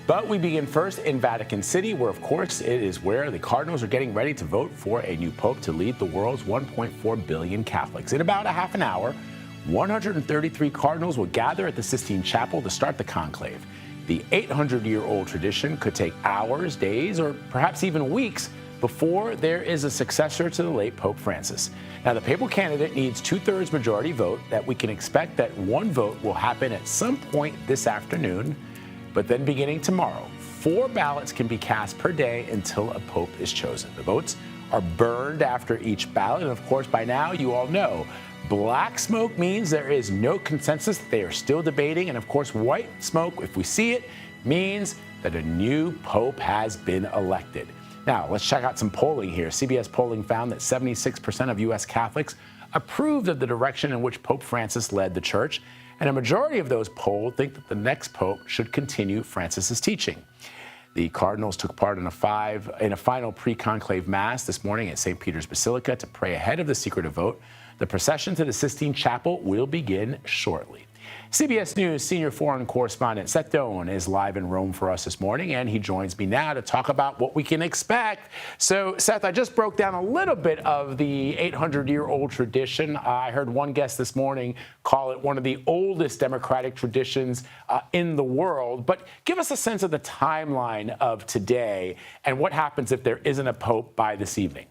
But we begin first in Vatican City, where, of course, it is where the Cardinals are getting ready to vote for a new pope to lead the world's 1.4 billion Catholics. In about a half an hour, 133 Cardinals will gather at the Sistine Chapel to start the conclave. The 800-year-old tradition could take hours, days, or perhaps even weeks before there is a successor to the late Pope Francis. Now, the papal candidate needs 2/3 majority vote. That we can expect that one vote will happen at some point this afternoon, but then beginning tomorrow, 4 ballots can be cast per day until a pope is chosen. The votes are burned after each ballot, and of course, by now, you all know, black smoke means there is no consensus. They are still debating, and of course, white smoke, if we see it, means that a new pope has been elected. Now, let's check out some polling here. CBS polling found that 76% of U.S. Catholics approved of the direction in which Pope Francis led the church, and a majority of those polled think that the next pope should continue Francis's teaching. The Cardinals took part in a final pre-conclave mass this morning at St. Peter's Basilica to pray ahead of the secretive vote. The procession to the Sistine Chapel will begin shortly. CBS News senior foreign correspondent Seth Doane is live in Rome for us this morning, and he joins me now to talk about what we can expect. So, Seth, I just broke down a little bit of the 800-year-old tradition. I heard one guest this morning call it one of the oldest democratic traditions in the world. But give us a sense of the timeline of today and what happens if there isn't a pope by this evening.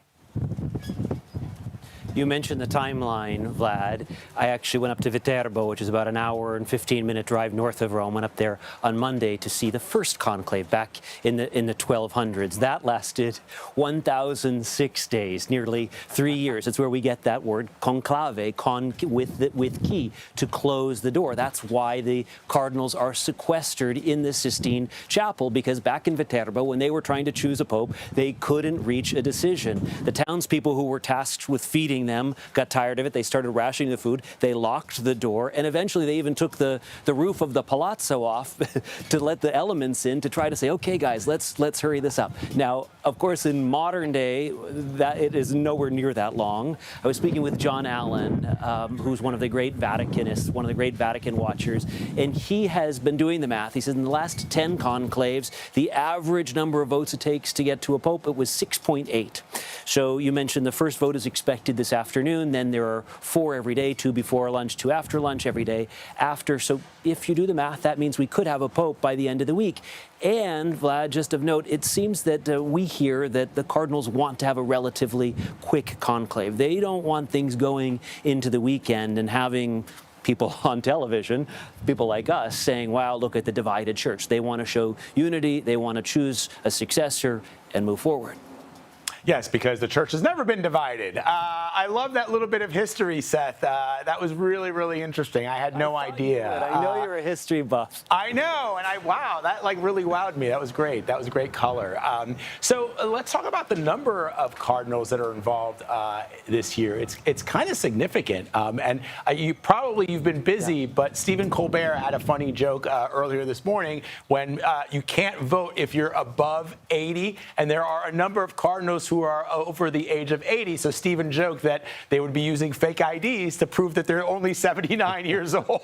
You mentioned the timeline, Vlad. I actually went up to Viterbo, which is about an hour and 15-minute drive north of Rome. Went up there on Monday to see the first conclave back in the 1200s. That lasted 1,006 days, nearly 3 years. It's where we get that word conclave, with key, to close the door. That's why the cardinals are sequestered in the Sistine Chapel, because back in Viterbo, when they were trying to choose a pope, they couldn't reach a decision. The townspeople who were tasked with feeding them got tired of it. They started rationing the food. They locked the door, and eventually they even took the roof of the palazzo off to let the elements in, to try to say, okay, guys, let's hurry this up. Now, of course, in modern day, that it is nowhere near that long. I was speaking with John Allen, who's one of the great Vaticanists, one of the great Vatican watchers, and he has been doing the math. He says in the last 10 conclaves, the average number of votes it takes to get to a pope, it was 6.8. So you mentioned the first vote is expected this afternoon. Then there are 4 every day, 2 before lunch, 2 after lunch every day after. So if you do the math, that means we could have a pope by the end of the week. And, Vlad, just of note, it seems that we hear that the Cardinals want to have a relatively quick conclave. They don't want things going into the weekend and having people on television, people like us, saying, wow, look at the divided church. They want to show unity. They want to choose a successor and move forward. Yes, because the church has never been divided. I love that little bit of history, Seth. That was really, really interesting. I had no idea. I know you're a history buff. I know, and wow, that really wowed me. That was great. That was a great color. So let's talk about the number of cardinals that are involved this year. It's kind of significant, and you've been busy, but Stephen Colbert had a funny joke earlier this morning when you can't vote if you're above 80, and there are a number of cardinals who are over the age of 80. So Stephen joked that they would be using fake IDs to prove that they're only 79 years old.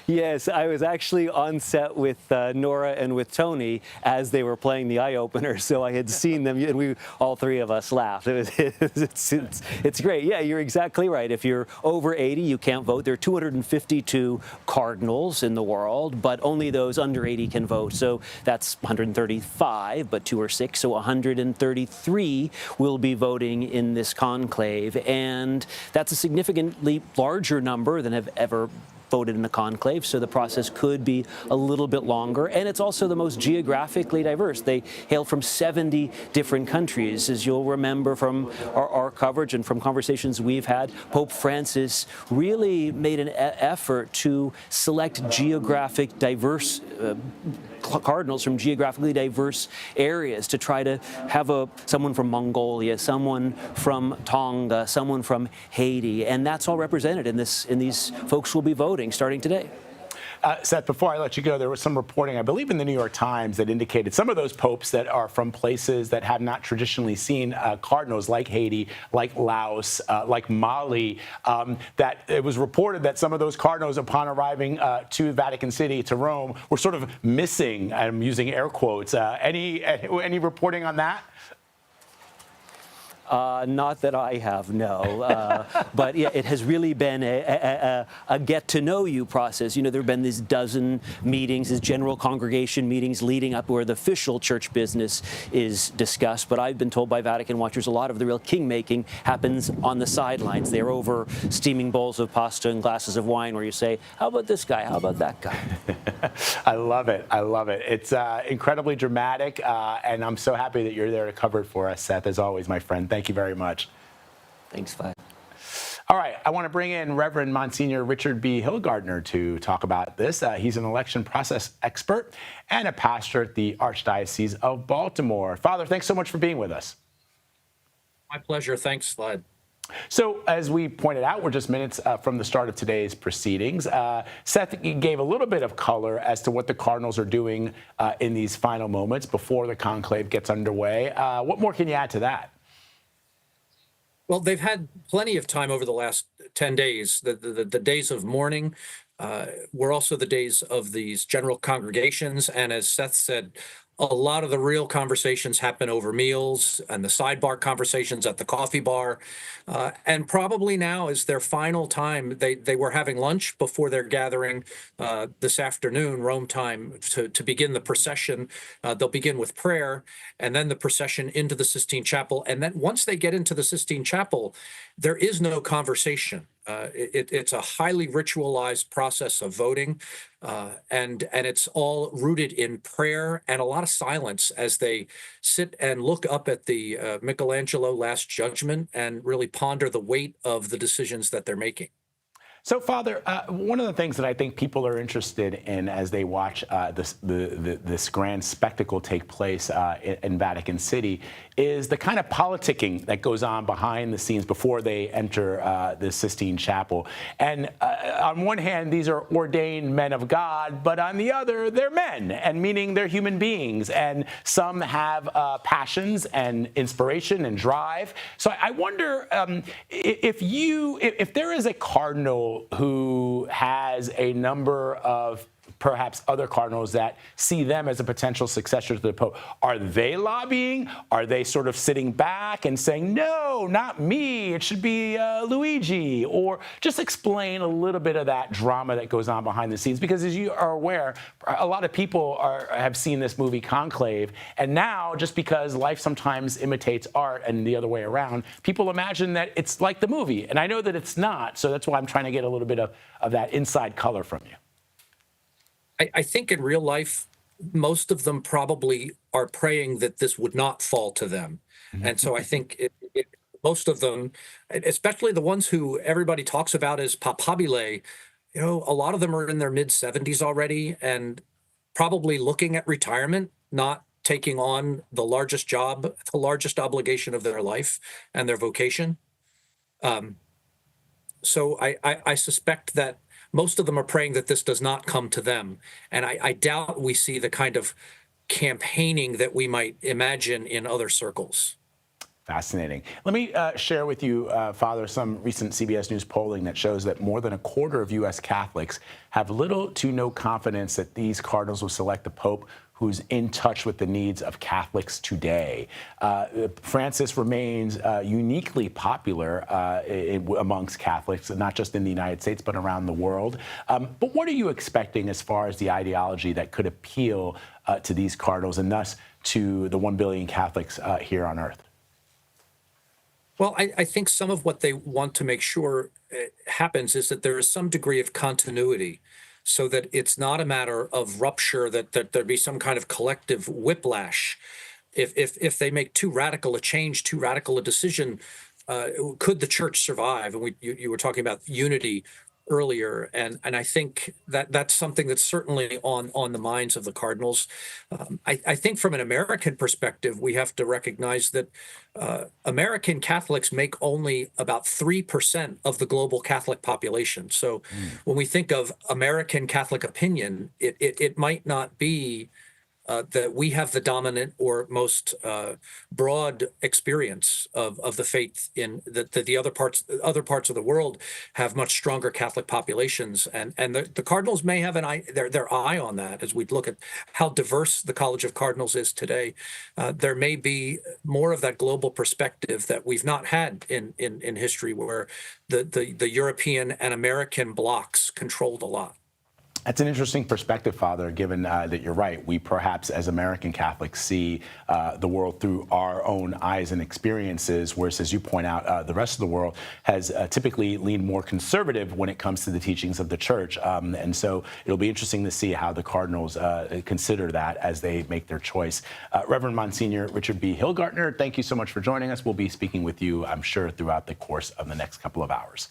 Yes, I was actually on set with Nora and with Tony as they were playing the eye opener, so I had seen them, and all 3 of us laughed. It's great. Yeah, you're exactly right. If you're over 80, you can't vote. There are 252 cardinals in the world, but only those under 80 can vote. So that's 135, but 2 or 6, so 133 will be voting in this conclave, and that's a significantly larger number than have ever voted in the conclave, so the process could be a little bit longer. And it's also the most geographically diverse. They hail from 70 different countries. As you'll remember from our coverage and from conversations we've had, Pope Francis really made an effort to select geographic diverse cardinals from geographically diverse areas to try to have someone from Mongolia, someone from Tonga, someone from Haiti, and that's all represented in these folks who will be voting starting today. Seth, before I let you go, there was some reporting, I believe in the New York Times, that indicated some of those popes that are from places that have not traditionally seen cardinals, like Haiti, like Laos, like Mali, that it was reported that some of those cardinals, upon arriving to Vatican City, to Rome, were sort of missing. I'm using air quotes. Any reporting on that? Not that I have, no. But yeah, it has really been a get-to-know-you process. You know, there have been these dozen meetings, these general congregation meetings leading up where the official church business is discussed. But I've been told by Vatican watchers a lot of the real king-making happens on the sidelines. They're over steaming bowls of pasta and glasses of wine where you say, how about this guy? How about that guy? I love it. I love it. It's incredibly dramatic, and I'm so happy that you're there to cover it for us, Seth, as always, my friend. Thank you very much. Thanks, Vlad. All right, I want to bring in Reverend Monsignor Richard B. Hilgartner to talk about this. He's an election process expert and a pastor at the Archdiocese of Baltimore. Father, thanks so much for being with us. My pleasure. Thanks, Vlad. So, as we pointed out, we're just minutes from the start of today's proceedings. Seth gave a little bit of color as to what the Cardinals are doing in these final moments before the conclave gets underway. What more can you add to that? Well, they've had plenty of time over the last 10 days. The days of mourning were also the days of these general congregations. And as Seth said, a lot of the real conversations happen over meals and the sidebar conversations at the coffee bar. And probably now is their final time. They were having lunch before their gathering this afternoon, Rome time, to begin the procession. They'll begin with prayer and then the procession into the Sistine Chapel. And then once they get into the Sistine Chapel, there is no conversation. It's a highly ritualized process of voting, and it's all rooted in prayer and a lot of silence as they sit and look up at the Michelangelo Last Judgment and really ponder the weight of the decisions that they're making. So, Father, one of the things that I think people are interested in as they watch this grand spectacle take place in Vatican City is the kind of politicking that goes on behind the scenes before they enter the Sistine Chapel. And on one hand, these are ordained men of God, but on the other, they're men, and meaning they're human beings. And some have passions and inspiration and drive. So I wonder if there is a cardinal who has a number of perhaps other cardinals that see them as a potential successor to the Pope. Are they lobbying? Are they sort of sitting back and saying, no, not me, it should be Luigi? Or just explain a little bit of that drama that goes on behind the scenes. Because as you are aware, a lot of people have seen this movie Conclave. And now, just because life sometimes imitates art and the other way around, people imagine that it's like the movie. And I know that it's not. So that's why I'm trying to get a little bit of that inside color from you. I think in real life, most of them probably are praying that this would not fall to them. And so I think most of them, especially the ones who everybody talks about as papabile, a lot of them are in their mid-70s already and probably looking at retirement, not taking on the largest job, the largest obligation of their life and their vocation. So I suspect that most of them are praying that this does not come to them. And I doubt we see the kind of campaigning that we might imagine in other circles. Fascinating. Let me share with you, Father, some recent CBS News polling that shows that more than a quarter of U.S. Catholics have little to no confidence that these cardinals will select a pope who's in touch with the needs of Catholics today. Francis remains uniquely popular amongst Catholics, not just in the United States, but around the world. But what are you expecting as far as the ideology that could appeal to these cardinals and thus to the 1 billion Catholics here on earth? Well, I think some of what they want to make sure happens is that there is some degree of continuity, so that it's not a matter of rupture, that there be some kind of collective whiplash. If they make too radical a change, too radical a decision, could the church survive? And you were talking about unity. earlier, and I think that that's something that's certainly on the minds of the cardinals. I think from an American perspective, we have to recognize that American Catholics make only about 3% of the global Catholic population. So when we think of American Catholic opinion, it might not be that we have the dominant or most broad experience of the faith in the other parts of the world have much stronger Catholic populations, and the Cardinals may have their eye on that as we look at how diverse the College of Cardinals is today. There may be more of that global perspective that we've not had in history, where the European and American blocs controlled a lot. That's an interesting perspective, Father, given that you're right. We perhaps, as American Catholics, see the world through our own eyes and experiences, whereas, as you point out, the rest of the world has typically leaned more conservative when it comes to the teachings of the Church. And so it'll be interesting to see how the Cardinals consider that as they make their choice. Reverend Monsignor Richard B. Hilgartner, thank you so much for joining us. We'll be speaking with you, I'm sure, throughout the course of the next couple of hours.